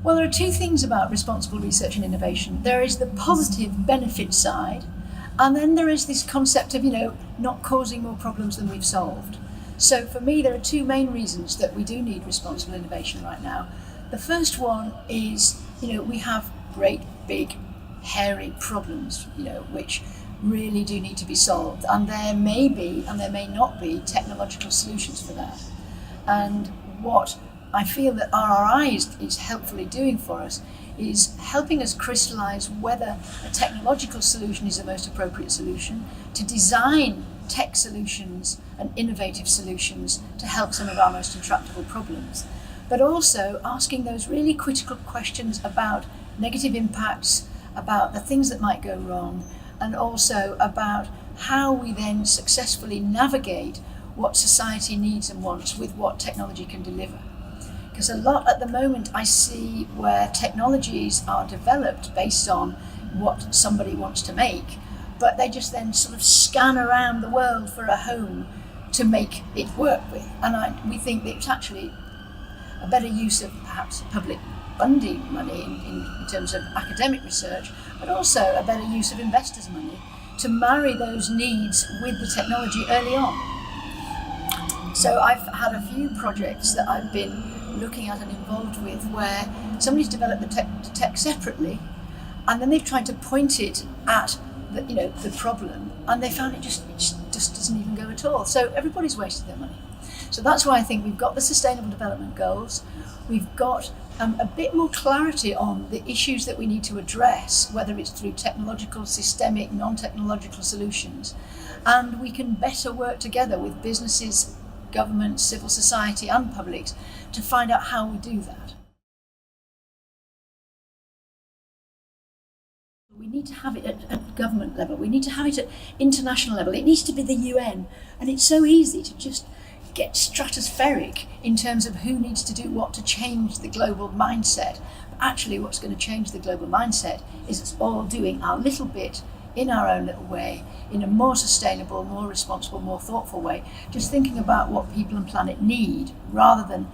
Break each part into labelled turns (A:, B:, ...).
A: Well, there are two things about responsible research and innovation. There is the positive benefit side, and then there is this concept of, not causing more problems than we've solved. So for me, there are two main reasons that we do need responsible innovation right now. The first one is, we have great, big, hairy problems, which really do need to be solved. And there may be, and there may not be, technological solutions for that. And what I feel that RRI is helpfully doing for us is helping us crystallise whether a technological solution is the most appropriate solution, to design tech solutions and innovative solutions to help some of our most intractable problems, but also asking those really critical questions about negative impacts, about the things that might go wrong, and also about how we then successfully navigate what society needs and wants with what technology can deliver. Because a lot at the moment I see where technologies are developed based on what somebody wants to make, but they just then sort of scan around the world for a home to make it work with. And we think that it's actually a better use of perhaps public funding money in terms of academic research, but also a better use of investors' money to marry those needs with the technology early on. So I've had a few projects that I've been looking at and involved with where somebody's developed the tech separately, and then they've tried to point it at the problem, and they found it just doesn't even go at all. So everybody's wasted their money. So that's why I think we've got the Sustainable Development Goals. We've got a bit more clarity on the issues that we need to address, whether it's through technological, systemic, non-technological solutions, and we can better work together with businesses, government, civil society and publics to find out how we do that. We need to have it at government level, we need to have it at international level, it needs to be the UN, and it's so easy to just get stratospheric in terms of who needs to do what to change the global mindset. But actually what's going to change the global mindset is us all doing our little bit in our own little way, in a more sustainable, more responsible, more thoughtful way, just thinking about what people and planet need, rather than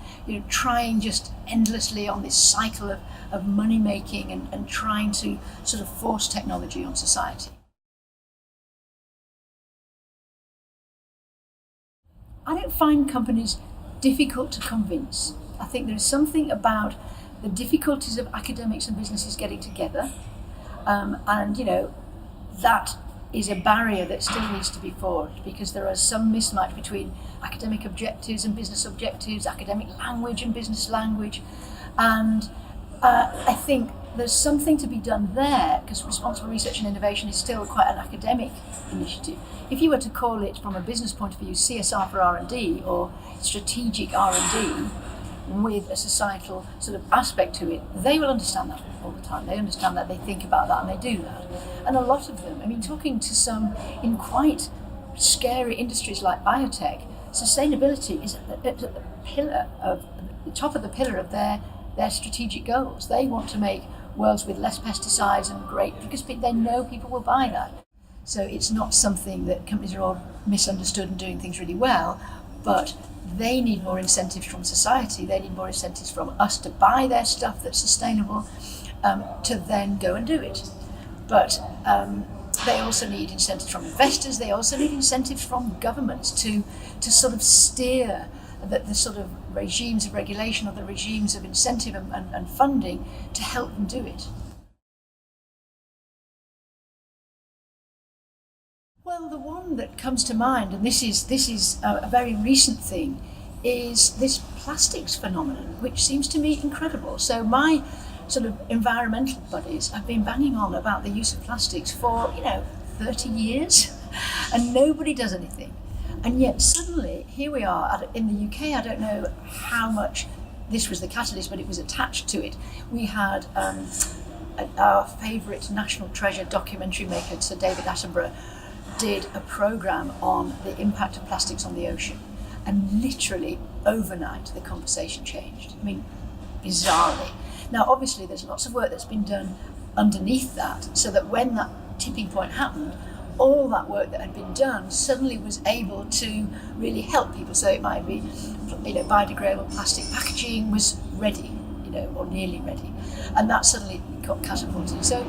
A: trying just endlessly on this cycle of money making and trying to sort of force technology on society. I don't find companies difficult to convince. I think there's something about the difficulties of academics and businesses getting together, and that is a barrier that still needs to be forged, because there are some mismatch between academic objectives and business objectives, academic language and business language, and I think there's something to be done there, because responsible research and innovation is still quite an academic initiative. If you were to call it from a business point of view CSR for R&D or strategic R&D with a societal sort of aspect to it, they will understand that all the time. They understand that, they think about that, and they do that. And a lot of them, talking to some in quite scary industries like biotech, sustainability is at the top of the pillar of their strategic goals. They want to make worlds with less pesticides and great, because they know people will buy that. So it's not something that companies are all misunderstood and doing things really well, but they need more incentives from society. They need more incentives from us to buy their stuff that's sustainable, to then go and do it. But they also need incentives from investors. They also need incentives from governments to sort of steer the sort of regimes of regulation or the regimes of incentive and funding to help them do it. Well, the one that comes to mind, and this is a very recent thing, is this plastics phenomenon, which seems to me incredible. So my sort of environmental buddies have been banging on about the use of plastics for 30 years, and nobody does anything. And yet suddenly here we are in the UK. I don't know how much this was the catalyst, but it was attached to it. We had our favourite national treasure documentary maker, Sir David Attenborough, did a programme on the impact of plastics on the ocean, and literally overnight the conversation changed. Bizarrely. Now obviously there's lots of work that's been done underneath that, so that when that tipping point happened, all that work that had been done suddenly was able to really help people. So it might be biodegradable plastic packaging was ready, or nearly ready, and that suddenly got catapulted. So,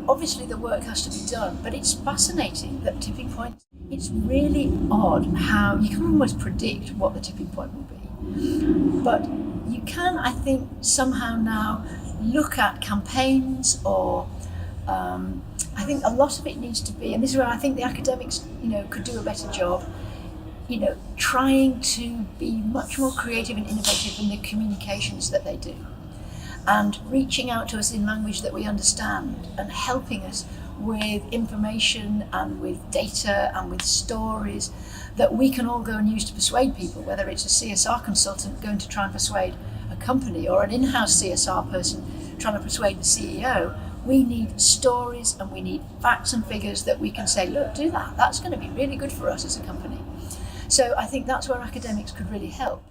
A: obviously the work has to be done, but it's fascinating that tipping point. It's really odd how you can almost predict what the tipping point will be, but you can, I think, somehow now look at campaigns or. I think a lot of it needs to be, and this is where I think the academics, could do a better job, trying to be much more creative and innovative in the communications that they do, and reaching out to us in language that we understand and helping us with information and with data and with stories that we can all go and use to persuade people, whether it's a CSR consultant going to try and persuade a company or an in-house CSR person trying to persuade the CEO. We need stories and we need facts and figures that we can say, look, do that. That's going to be really good for us as a company. So I think that's where academics could really help.